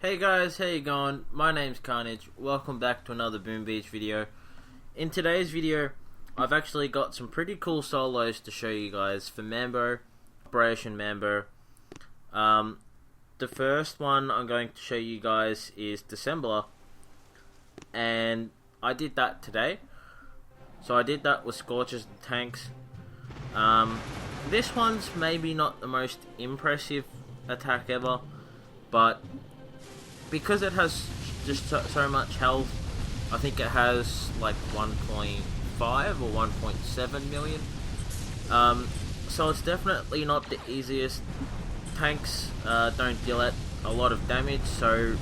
Hey guys, how you going? My name's Karnage. Welcome back to another Boom Beach video. In today's video, I've actually got some pretty cool solos to show you guys for Mambo, Operation Mambo. The first one I'm going to show you guys is disassembler, and I did that today. So I did that with Scorches and Tanks. This one's maybe not the most impressive attack ever, but because it has just so much health, I think it has like 1.5 or 1.7 million. So it's definitely not the easiest. Tanks don't deal a lot of damage, so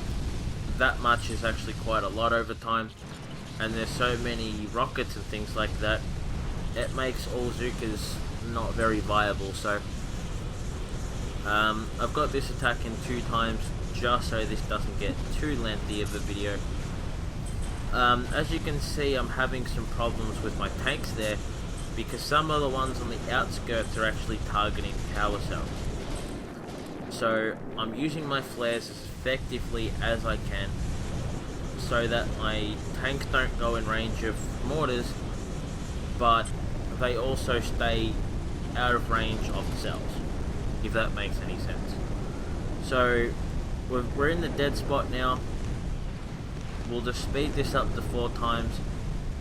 that much is actually quite a lot over time. And there's so many rockets and things like that, it makes all Zookas not very viable. So I've got this attack in 2 times, just so this doesn't get too lengthy of a video. As you can see, I'm having some problems with my tanks there, because some of the ones on the outskirts are actually targeting power cells. So I'm using my flares as effectively as I can, so that my tanks don't go in range of mortars, but they also stay out of range of the cells, if that makes any sense. So we're in the dead spot now. We'll just speed this up to 4 times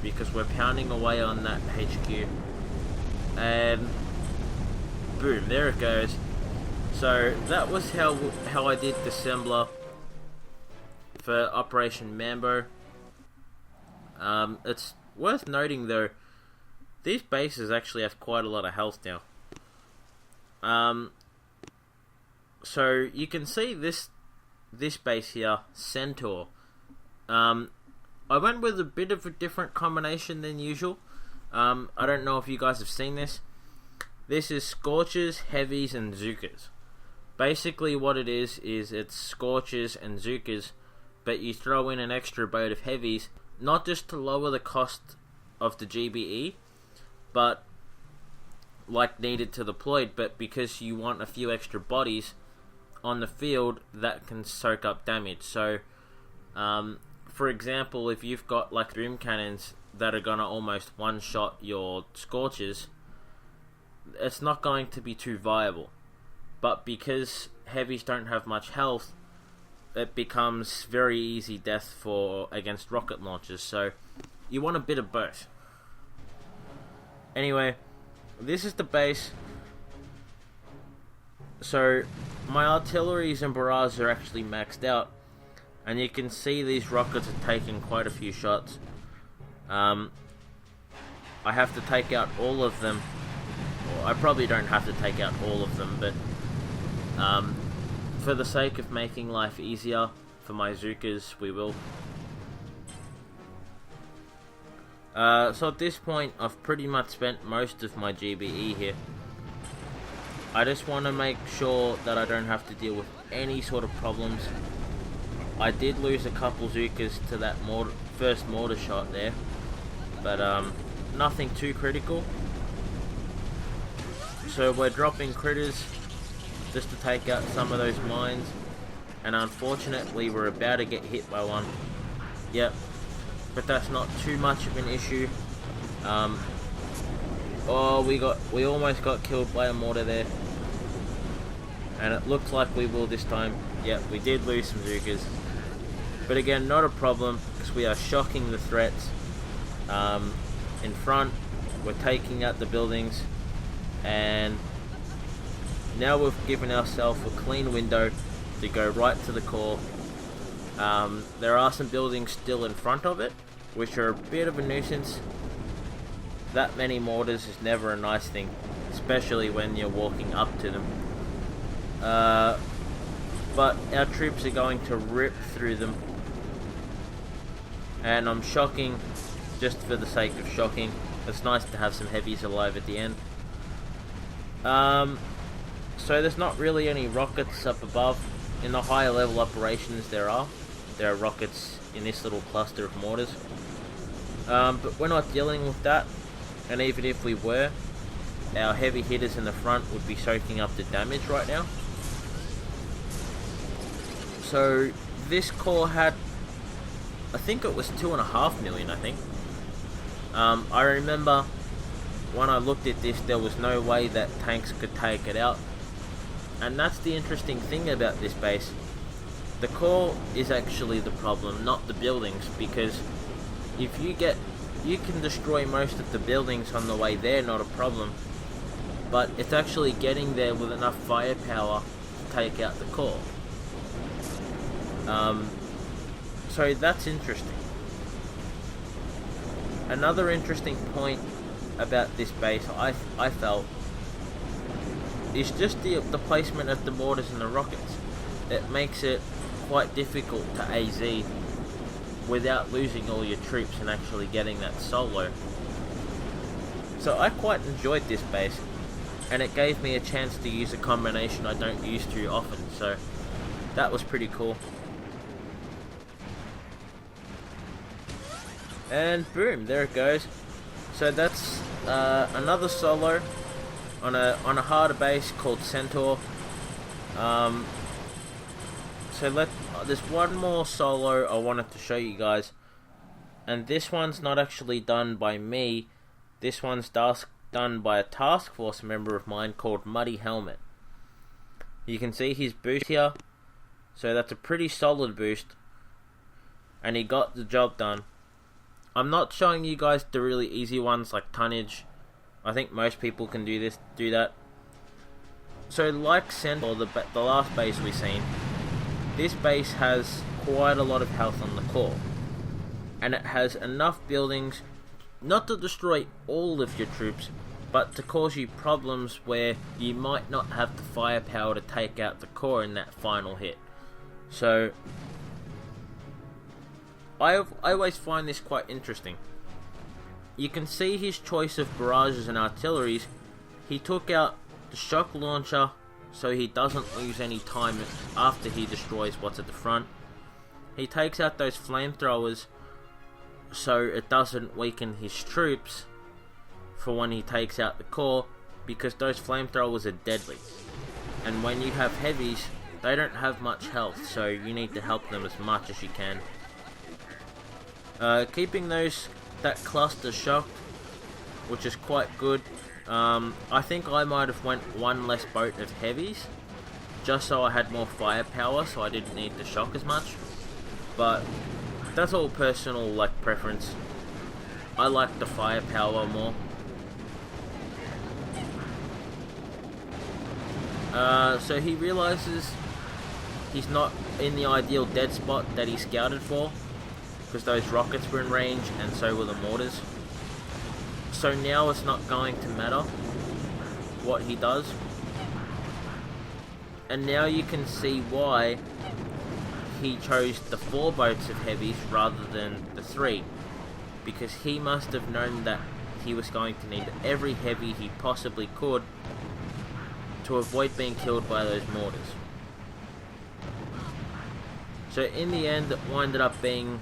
because we're pounding away on that HQ, and boom, there it goes. So that was how I did disassembler for Operation Mambo. It's worth noting though, these bases actually have quite a lot of health now. So you can see this base here, Centaur. I went with a bit of a different combination than usual. I don't know if you guys have seen this. This is Scorches, Heavies, and Zookas. Basically what it is it's Scorches and Zookas, but you throw in an extra boat of Heavies, not just to lower the cost of the GBE, but like needed to deploy, but because you want a few extra bodies on the field that can soak up damage. So for example, if you've got like boom cannons that are gonna almost one-shot your Scorches, it's not going to be too viable. But because Heavies don't have much health, it becomes very easy death against rocket launchers. So you want a bit of both. Anyway, this is the base. So my artilleries and barrages are actually maxed out, and you can see these rockets are taking quite a few shots. I have to take out all of them. Well, I probably don't have to take out all of them, but for the sake of making life easier for my Zookas, we will. So at this point, I've pretty much spent most of my GBE here. I just want to make sure that I don't have to deal with any sort of problems. I did lose a couple Zookas to that first mortar shot there, but nothing too critical. So we're dropping critters just to take out some of those mines, and unfortunately we're about to get hit by one. Yep, but that's not too much of an issue. Oh, we almost got killed by a mortar there, and it looks like we will this time. Yep, we did lose some Zookas, but again, not a problem, because we are shocking the threats in front. We're taking out the buildings, and now we've given ourselves a clean window to go right to the core. There are some buildings still in front of it, which are a bit of a nuisance. That many mortars is never a nice thing, especially when you're walking up to them. But our troops are going to rip through them, and I'm shocking just for the sake of shocking. It's nice to have some heavies alive at the end. So there's not really any rockets up above. In the higher level operations there are rockets in this little cluster of mortars. But we're not dealing with that, and even if we were, our heavy hitters in the front would be soaking up the damage right now. So this core had, I think it was 2.5 million, I think. I remember when I looked at this, there was no way that tanks could take it out. And that's the interesting thing about this base. The core is actually the problem, not the buildings, because if you can destroy most of the buildings on the way there, not a problem. But it's actually getting there with enough firepower to take out the core. So that's interesting. Another interesting point about this base, I felt, is just the placement of the mortars and the rockets. It makes it quite difficult to AZ without losing all your troops and actually getting that solo. So I quite enjoyed this base, and it gave me a chance to use a combination I don't use too often, so that was pretty cool. And boom, there it goes. So that's another solo on a harder base called Centaur. There's one more solo I wanted to show you guys, and this one's not actually done by me. This one's done by a task force member of mine called Muddy Helmet. You can see his boost here, so that's a pretty solid boost, and he got the job done. I'm not showing you guys the really easy ones like tonnage. I think most people can do that. So like Centaur, the last base we seen, this base has quite a lot of health on the core, and it has enough buildings not to destroy all of your troops, but to cause you problems where you might not have the firepower to take out the core in that final hit. So I always find this quite interesting. You can see his choice of barrages and artilleries. He took out the shock launcher so he doesn't lose any time after he destroys what's at the front. He takes out those flamethrowers so it doesn't weaken his troops for when he takes out the core, because those flamethrowers are deadly. And when you have heavies, they don't have much health, so you need to help them as much as you can. Keeping that cluster shocked, which is quite good. I think I might have went one less boat of heavies, just so I had more firepower, so I didn't need to shock as much. But that's all personal preference. I like the firepower more. So he realizes he's not in the ideal dead spot that he scouted for, because those rockets were in range and so were the mortars. So now it's not going to matter what he does. And now you can see why he chose the 4 boats of heavies rather than the 3. Because he must have known that he was going to need every heavy he possibly could to avoid being killed by those mortars. So in the end, it winded up being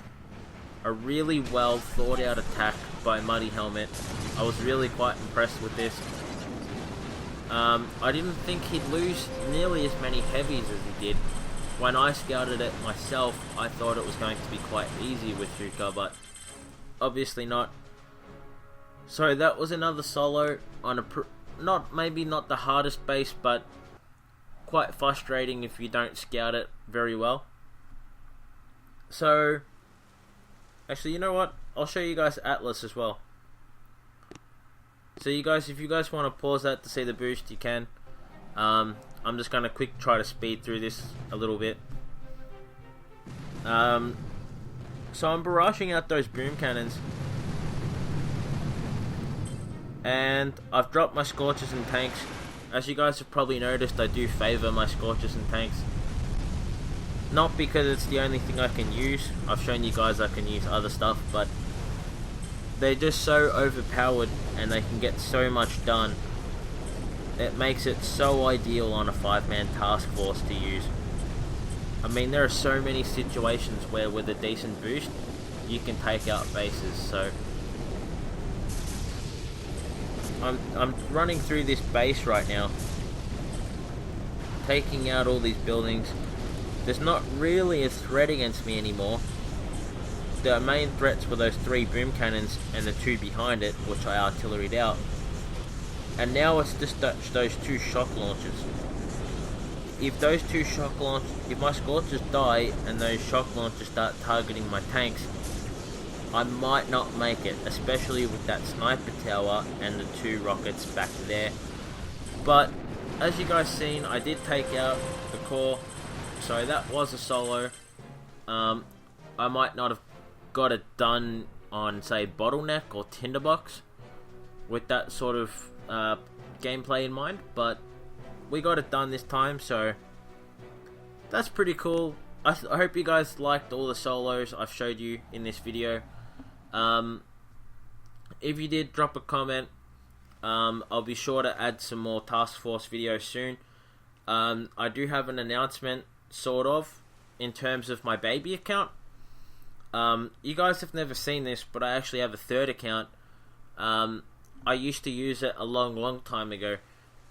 a really well thought out attack by Muddy Helmet. I was really quite impressed with this. I didn't think he'd lose nearly as many heavies as he did. When I scouted it myself, I thought it was going to be quite easy with Yuka, but obviously not. So that was another solo on maybe not the hardest base, but quite frustrating if you don't scout it very well. So actually, you know what? I'll show you guys Atlas as well. So if you guys want to pause that to see the boost, you can. I'm just gonna try to speed through this a little bit. So I'm barraging out those boom cannons, and I've dropped my Scorchers and tanks. As you guys have probably noticed, I do favour my Scorchers and tanks. Not because it's the only thing I can use. I've shown you guys I can use other stuff, but they're just so overpowered and they can get so much done. It makes it so ideal on a 5-man task force to use. I mean, there are so many situations where with a decent boost, you can take out bases. So I'm running through this base right now, taking out all these buildings. there's not really a threat against me anymore. The main threats were those 3 boom cannons and the 2 behind it, which I artilleried out. And now it's just those 2 shock launchers. If those 2 shock launchers, if my Scorchers die and those shock launchers start targeting my tanks, I might not make it, especially with that sniper tower and the 2 rockets back there. But as you guys seen, I did take out the core, so that was a solo. I might not have got it done on, say, Bottleneck or Tinderbox with that sort of gameplay in mind, but we got it done this time, so that's pretty cool. I hope you guys liked all the solos I've showed you in this video. If you did, drop a comment. I'll be sure to add some more Task Force videos soon. I do have an announcement, sort of, in terms of my baby account. You guys have never seen this, but I actually have a 3rd account. I used to use it a long time ago,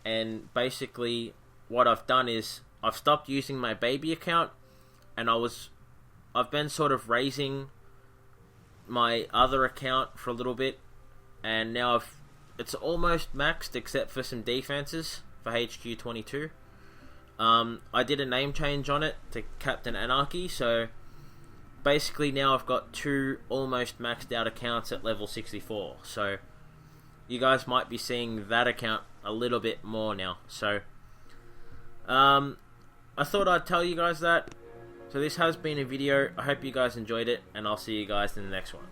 and basically what I've done is I've stopped using my baby account, and I've been sort of raising my other account for a little bit, and now it's almost maxed except for some defenses for HQ22. I did a name change on it to Captain Anarchy, so basically now I've got 2 almost maxed out accounts at level 64, so you guys might be seeing that account a little bit more now. So I thought I'd tell you guys that. So this has been a video. I hope you guys enjoyed it, and I'll see you guys in the next one.